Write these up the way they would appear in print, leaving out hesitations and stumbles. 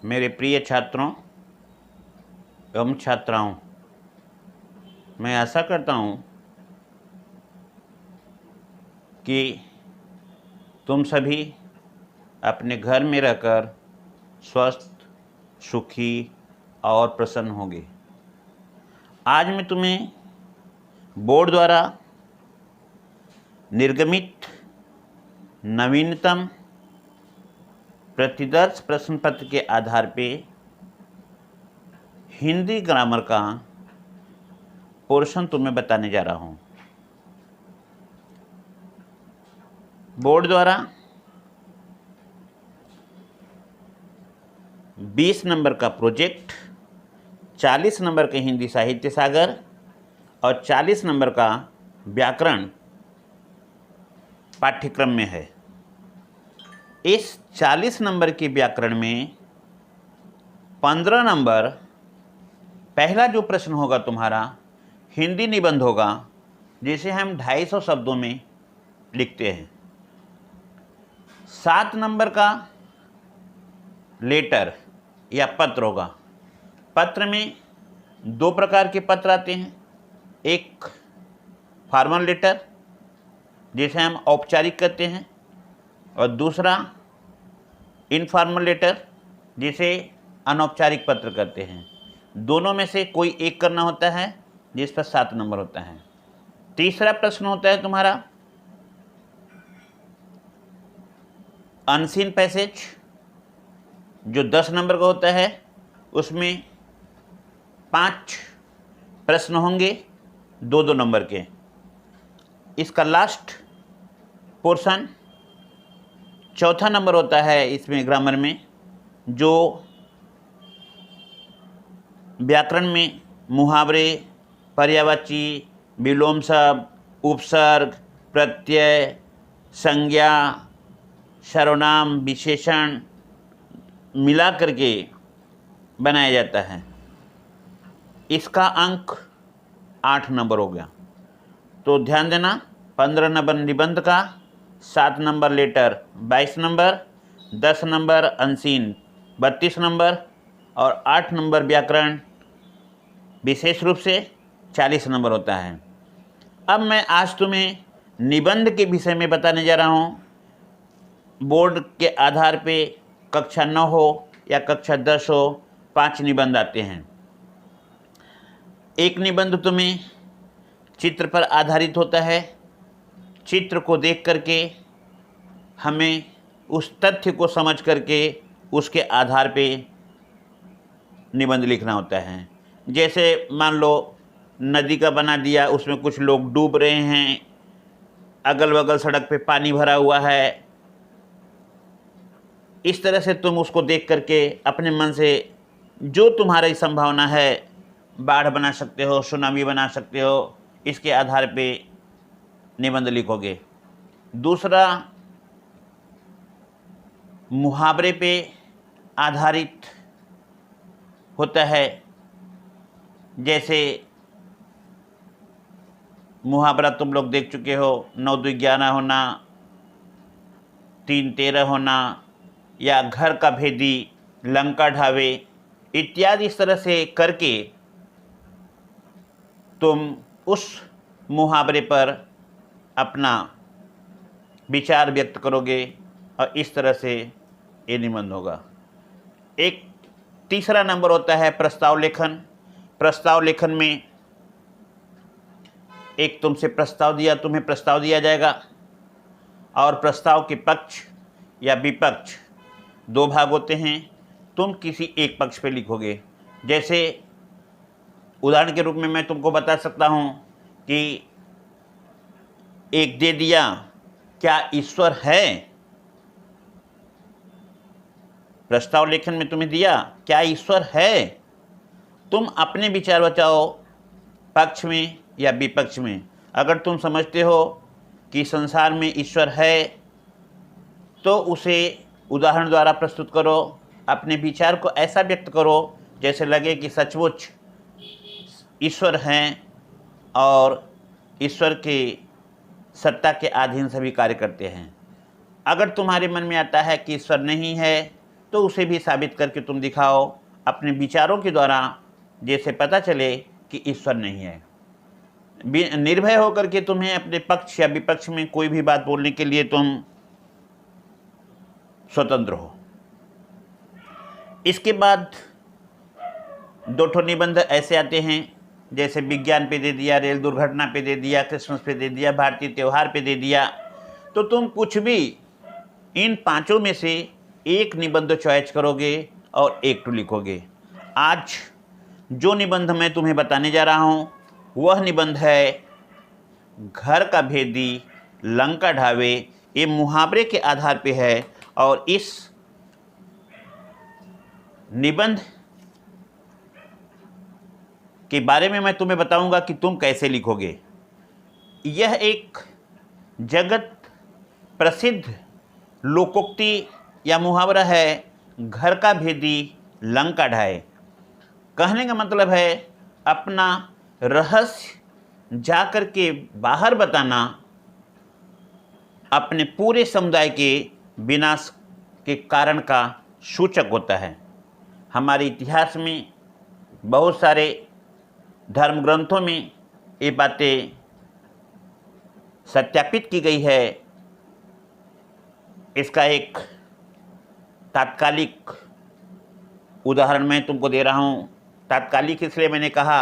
मेरे प्रिय छात्रों एवं छात्राओं, मैं आशा करता हूँ कि तुम सभी अपने घर में रहकर स्वस्थ, सुखी और प्रसन्न होंगे। आज मैं तुम्हें बोर्ड द्वारा निर्गमित नवीनतम प्रतिदर्श प्रश्न पत्र के आधार पे हिंदी ग्रामर का पोर्शन तुम्हें बताने जा रहा हूँ। बोर्ड द्वारा 20 नंबर का प्रोजेक्ट, 40 नंबर के हिंदी साहित्य सागर और 40 नंबर का व्याकरण पाठ्यक्रम में है। इस 40 नंबर के व्याकरण में 15 नंबर पहला जो प्रश्न होगा तुम्हारा हिंदी निबंध होगा, जिसे हम 250 शब्दों में लिखते हैं। 7 नंबर का लेटर या पत्र होगा। पत्र में 2 प्रकार के पत्र आते हैं, एक फॉर्मल लेटर जिसे हम औपचारिक कहते हैं और दूसरा इनफॉर्मल लेटर जिसे अनौपचारिक पत्र कहते हैं। दोनों में से कोई एक करना होता है जिस पर 7 नंबर होता है। तीसरा प्रश्न होता है तुम्हारा अनसीन पैसेज, जो 10 नंबर का होता है। उसमें 5 प्रश्न होंगे 2-2 नंबर के। इसका लास्ट पोर्शन चौथा नंबर होता है इसमें ग्रामर में, जो व्याकरण में मुहावरे, पर्यायवाची, विलोम शब्द, उपसर्ग, प्रत्यय, संज्ञा, सर्वनाम, विशेषण मिला करके बनाया जाता है। इसका अंक 8 नंबर हो गया। तो ध्यान देना, 15 नंबर निबंध का, 7 number letter 22 number, 10 number unseen 32 number और 8 नंबर व्याकरण विशेष रूप से 40 नंबर होता है। अब मैं आज तुम्हें निबंध के विषय में बताने जा रहा हूँ। बोर्ड के आधार पे कक्षा 9 हो या कक्षा 10 हो, 5 निबंध आते हैं। एक निबंध तुम्हें चित्र पर आधारित होता है। चित्र को देख करके हमें उस तथ्य को समझ करके उसके आधार पे निबंध लिखना होता है। जैसे मान लो नदी का बना दिया, उसमें कुछ लोग डूब रहे हैं, अगल बगल सड़क पे पानी भरा हुआ है। इस तरह से तुम उसको देख करके अपने मन से जो तुम्हारी संभावना है, बाढ़ बना सकते हो, सुनामी बना सकते हो, इसके आधार पे निबंध लिखोगे। दूसरा मुहावरे पे आधारित होता है। जैसे मुहावरा तुम लोग देख चुके हो, 9 2 11 होना, 3 13 होना, या घर का भेदी लंका ढावे इत्यादि। इस तरह से करके तुम उस मुहावरे पर अपना विचार व्यक्त करोगे और इस तरह से ये निबंध होगा। एक तीसरा नंबर होता है प्रस्ताव लेखन। प्रस्ताव लेखन में एक तुम्हें प्रस्ताव दिया जाएगा और प्रस्ताव के पक्ष या विपक्ष 2 भाग होते हैं। तुम किसी एक पक्ष पे लिखोगे। जैसे उदाहरण के रूप में मैं तुमको बता सकता हूँ कि एक दे दिया, क्या ईश्वर है? प्रस्ताव लेखन में तुम्हें दिया, क्या ईश्वर है? तुम अपने विचार बचाओ पक्ष में या विपक्ष में। अगर तुम समझते हो कि संसार में ईश्वर है तो उसे उदाहरण द्वारा प्रस्तुत करो। अपने विचार को ऐसा व्यक्त करो जैसे लगे कि सचमुच ईश्वर हैं और ईश्वर के सत्ता के अधीन सभी कार्य करते हैं। अगर तुम्हारे मन में आता है कि ईश्वर नहीं है तो उसे भी साबित करके तुम दिखाओ अपने विचारों के द्वारा, जैसे पता चले कि ईश्वर नहीं है। निर्भय होकर के तुम्हें अपने पक्ष या विपक्ष में कोई भी बात बोलने के लिए तुम स्वतंत्र हो। इसके बाद 2 ठो निबंध ऐसे आते हैं, जैसे विज्ञान पे दे दिया, रेल दुर्घटना पे दे दिया, क्रिसमस पे दे दिया, भारतीय त्यौहार पे दे दिया। तो तुम कुछ भी इन 5 में से एक निबंध चॉइस करोगे और एक टू लिखोगे। आज जो निबंध मैं तुम्हें बताने जा रहा हूँ वह निबंध है घर का भेदी लंका ढावे। ये मुहावरे के आधार पे है और इस निबंध के बारे में मैं तुम्हें बताऊंगा कि तुम कैसे लिखोगे। यह एक जगत प्रसिद्ध लोकोक्ति या मुहावरा है, घर का भेदी लंका ढाए। कहने का मतलब है अपना रहस्य जा कर के बाहर बताना अपने पूरे समुदाय के विनाश के कारण का सूचक होता है। हमारे इतिहास में बहुत सारे धर्म ग्रंथों में ये बातें सत्यापित की गई है। इसका एक तात्कालिक उदाहरण मैं तुमको दे रहा हूँ। तात्कालिक इसलिए मैंने कहा,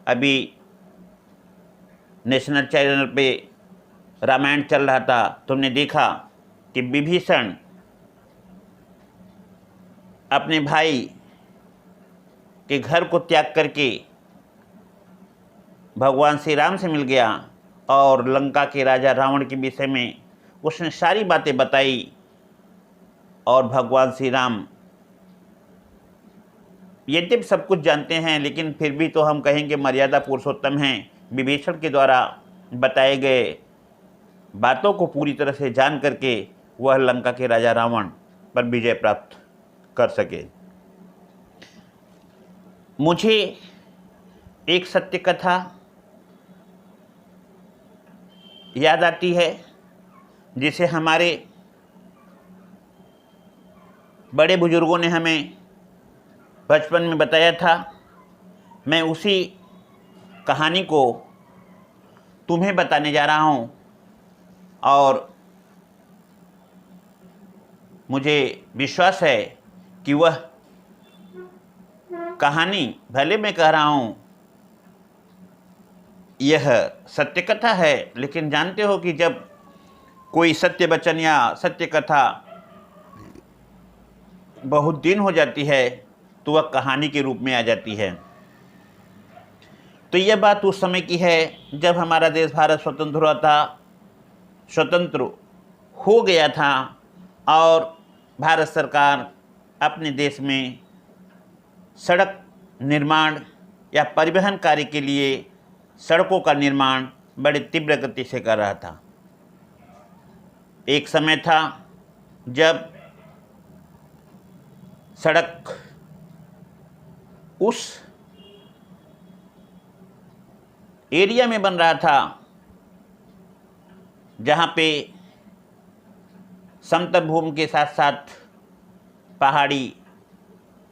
अभी नेशनल चैनल पे रामायण चल रहा था, तुमने देखा कि विभीषण अपने भाई के घर को त्याग करके भगवान श्री राम से मिल गया और लंका के राजा रावण के विषय में उसने सारी बातें बताई। और भगवान श्री राम यद्यपि सब कुछ जानते हैं, लेकिन फिर भी तो हम कहेंगे मर्यादा पुरुषोत्तम हैं। विभीषण के द्वारा बताए गए बातों को पूरी तरह से जान करके वह लंका के राजा रावण पर विजय प्राप्त कर सके। मुझे एक सत्य कथा याद आती है जिसे हमारे बड़े बुजुर्गों ने हमें बचपन में बताया था। मैं उसी कहानी को तुम्हें बताने जा रहा हूँ और मुझे विश्वास है कि वह कहानी, भले मैं कह रहा हूँ यह सत्य कथा है, लेकिन जानते हो कि जब कोई सत्य वचन या सत्य कथा बहुत दिन हो जाती है तो वह कहानी के रूप में आ जाती है। तो यह बात उस समय की है जब हमारा देश भारत स्वतंत्र हुआ था, स्वतंत्र हो गया था और भारत सरकार अपने देश में सड़क निर्माण या परिवहन कार्य के लिए सड़कों का निर्माण बड़े तीव्र गति से कर रहा था। एक समय था जब सड़क उस एरिया में बन रहा था जहाँ पे समतल भूमि के साथ साथ पहाड़ी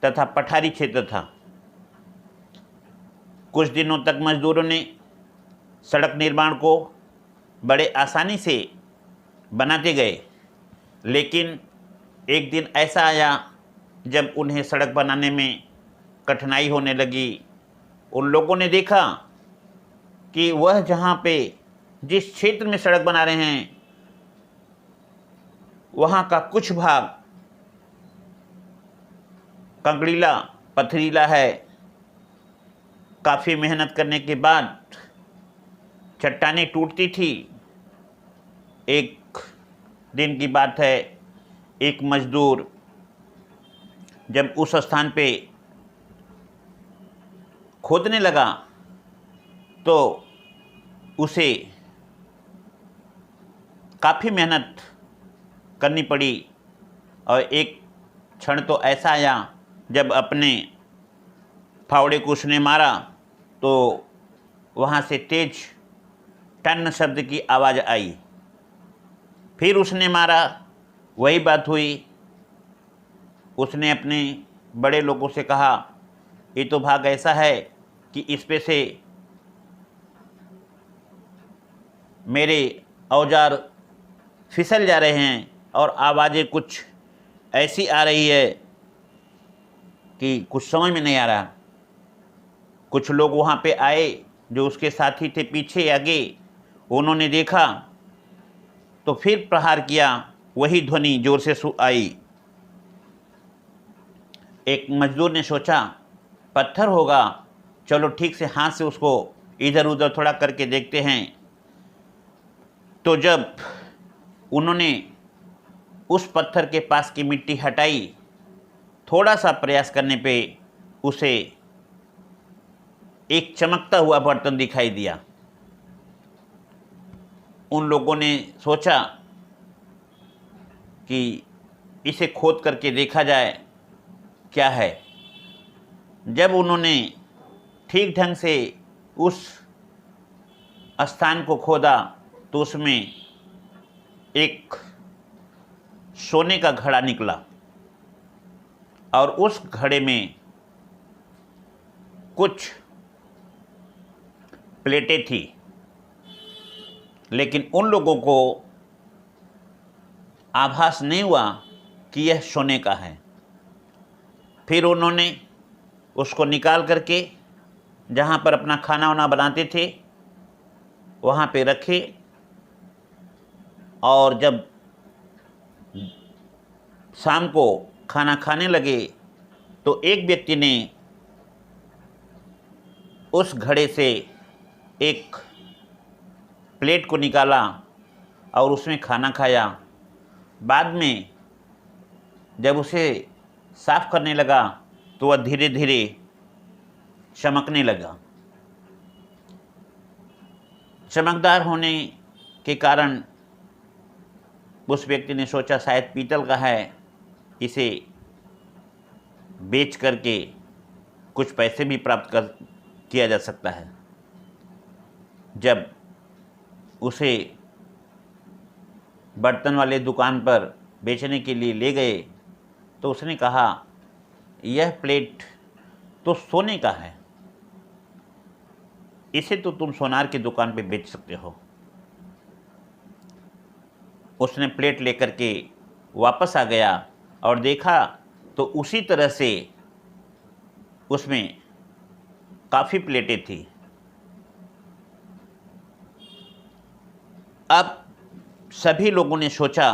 तथा पठारी क्षेत्र था। कुछ दिनों तक मजदूरों ने सड़क निर्माण को बड़े आसानी से बनाते गए, लेकिन एक दिन ऐसा आया जब उन्हें सड़क बनाने में कठिनाई होने लगी। उन लोगों ने देखा कि वह जहाँ पे जिस क्षेत्र में सड़क बना रहे हैं वहाँ का कुछ भाग कंकड़ीला पथरीला है। काफ़ी मेहनत करने के बाद चट्टानें टूटती थी। एक दिन की बात है, एक मजदूर जब उस स्थान पे खोदने लगा तो उसे काफ़ी मेहनत करनी पड़ी और एक क्षण तो ऐसा आया जब अपने फावड़े को उसने मारा तो वहाँ से तेज टन शब्द की आवाज़ आई। फिर उसने मारा, वही बात हुई। उसने अपने बड़े लोगों से कहा, ये तो भाग ऐसा है कि इस पे से मेरे औजार फिसल जा रहे हैं और आवाज़ें कुछ ऐसी आ रही है कि कुछ समझ में नहीं आ रहा। कुछ लोग वहाँ पे आए जो उसके साथी थे, पीछे आगे, उन्होंने देखा तो फिर प्रहार किया, वही ध्वनि जोर से आई। एक मजदूर ने सोचा पत्थर होगा, चलो ठीक से हाथ से उसको इधर उधर थोड़ा करके देखते हैं। तो जब उन्होंने उस पत्थर के पास की मिट्टी हटाई, थोड़ा सा प्रयास करने पे उसे एक चमकता हुआ बर्तन दिखाई दिया। उन लोगों ने सोचा कि इसे खोद करके देखा जाए क्या है। जब उन्होंने ठीक ढंग से उस स्थान को खोदा तो उसमें एक सोने का घड़ा निकला और उस घड़े में कुछ प्लेटें थी, लेकिन उन लोगों को आभास नहीं हुआ कि यह सोने का है। फिर उन्होंने उसको निकाल करके जहाँ पर अपना खाना वाना बनाते थे वहाँ पे रखे, और जब शाम को खाना खाने लगे तो एक व्यक्ति ने उस घड़े से एक प्लेट को निकाला और उसमें खाना खाया। बाद में जब उसे साफ करने लगा तो वह धीरे धीरे चमकने लगा। चमकदार होने के कारण उस व्यक्ति ने सोचा शायद पीतल का है, इसे बेच करके कुछ पैसे भी प्राप्त किया जा सकता है। जब उसे बर्तन वाले दुकान पर बेचने के लिए ले गए तो उसने कहा, यह प्लेट तो सोने का है, इसे तो तुम सोनार की दुकान पे बेच सकते हो। उसने प्लेट लेकर के वापस आ गया और देखा तो उसी तरह से उसमें काफ़ी प्लेटें थी। अब सभी लोगों ने सोचा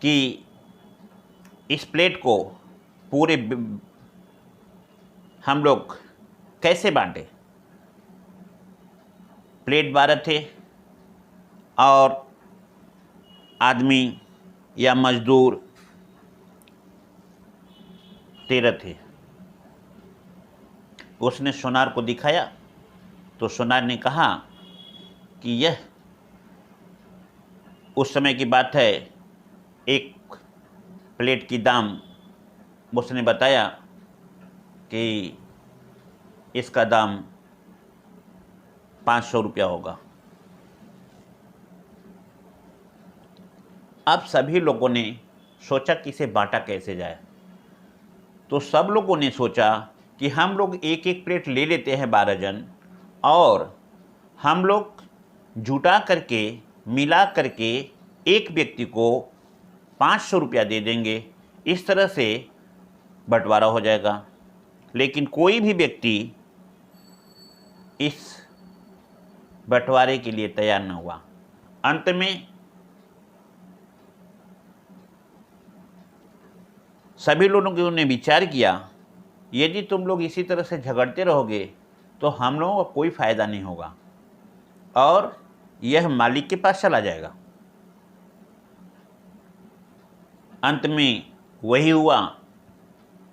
कि इस प्लेट को पूरे हम लोग कैसे बांटें। प्लेट 12 थे और आदमी या मजदूर 13 थे। उसने सोनार को दिखाया तो सोनार ने कहा कि यह उस समय की बात है, एक प्लेट की दाम उसने बताया कि इसका दाम 500 रुपया होगा। अब सभी लोगों ने सोचा कि इसे बांटा कैसे जाए। तो सब लोगों ने सोचा कि हम लोग एक एक प्लेट ले लेते हैं 12 जन, और हम लोग जुटा करके मिला करके एक व्यक्ति को 500 रुपया दे देंगे, इस तरह से बंटवारा हो जाएगा। लेकिन कोई भी व्यक्ति इस बंटवारे के लिए तैयार न हुआ। अंत में सभी लोगों ने विचार किया, यदि तुम लोग इसी तरह से झगड़ते रहोगे तो हम लोगों का कोई फ़ायदा नहीं होगा और यह मालिक के पास चला जाएगा। अंत में वही हुआ।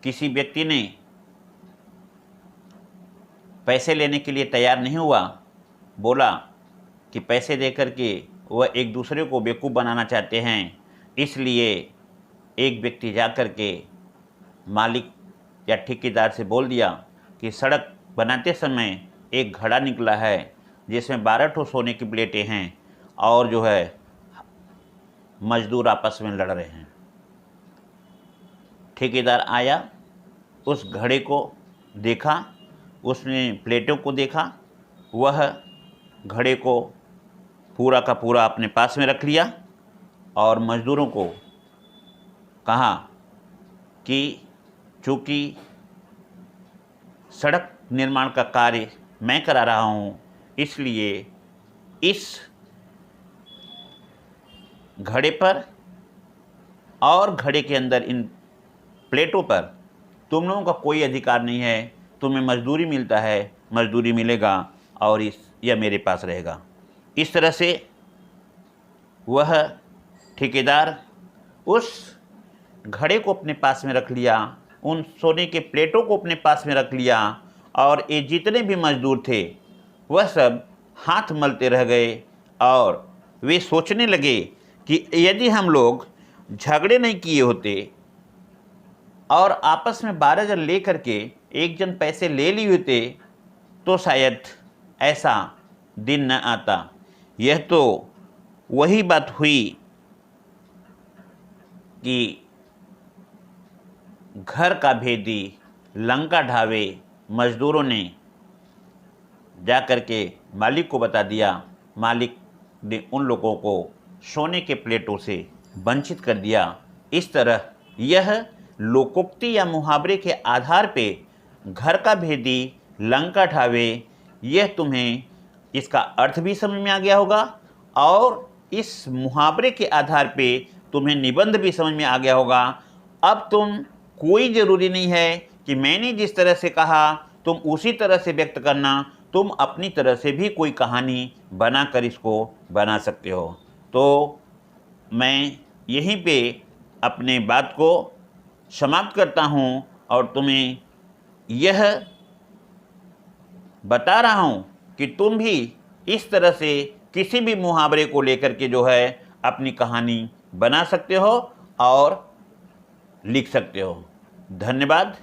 किसी व्यक्ति ने पैसे लेने के लिए तैयार नहीं हुआ, बोला कि पैसे देकर के वह एक दूसरे को बेवकूफ़ बनाना चाहते हैं, इसलिए एक व्यक्ति जा कर के मालिक या ठेकेदार से बोल दिया कि सड़क बनाते समय एक घड़ा निकला है जिसमें 12 ठो सोने की प्लेटें हैं और जो है मजदूर आपस में लड़ रहे हैं। ठेकेदार आया, उस घड़े को देखा, उसने प्लेटों को देखा, वह घड़े को पूरा का पूरा अपने पास में रख लिया और मज़दूरों को कहा कि चूँकि सड़क निर्माण का कार्य मैं करा रहा हूँ, इसलिए इस घड़े पर और घड़े के अंदर इन प्लेटों पर तुम लोगों का कोई अधिकार नहीं है। तुम्हें मजदूरी मिलता है, मजदूरी मिलेगा और यह मेरे पास रहेगा। इस तरह से वह ठेकेदार उस घड़े को अपने पास में रख लिया, उन सोने के प्लेटों को अपने पास में रख लिया और ये जितने भी मजदूर थे वह सब हाथ मलते रह गए और वे सोचने लगे कि यदि हम लोग झगड़े नहीं किए होते और आपस में 12 जन ले करके एक जन पैसे ले लिए होते तो शायद ऐसा दिन न आता। यह तो वही बात हुई कि घर का भेदी लंका ढावे। मज़दूरों ने जा कर के मालिक को बता दिया, मालिक ने उन लोगों को सोने के प्लेटों से वंचित कर दिया। इस तरह यह लोकोक्ति या मुहावरे के आधार पे घर का भेदी लंका ढावे, यह तुम्हें इसका अर्थ भी समझ में आ गया होगा और इस मुहावरे के आधार पे तुम्हें निबंध भी समझ में आ गया होगा। अब तुम कोई ज़रूरी नहीं है कि मैंने जिस तरह से कहा तुम उसी तरह से व्यक्त करना, तुम अपनी तरह से भी कोई कहानी बनाकर इसको बना सकते हो। तो मैं यहीं पे अपने बात को समाप्त करता हूँ और तुम्हें यह बता रहा हूँ कि तुम भी इस तरह से किसी भी मुहावरे को लेकर के जो है अपनी कहानी बना सकते हो और लिख सकते हो। धन्यवाद।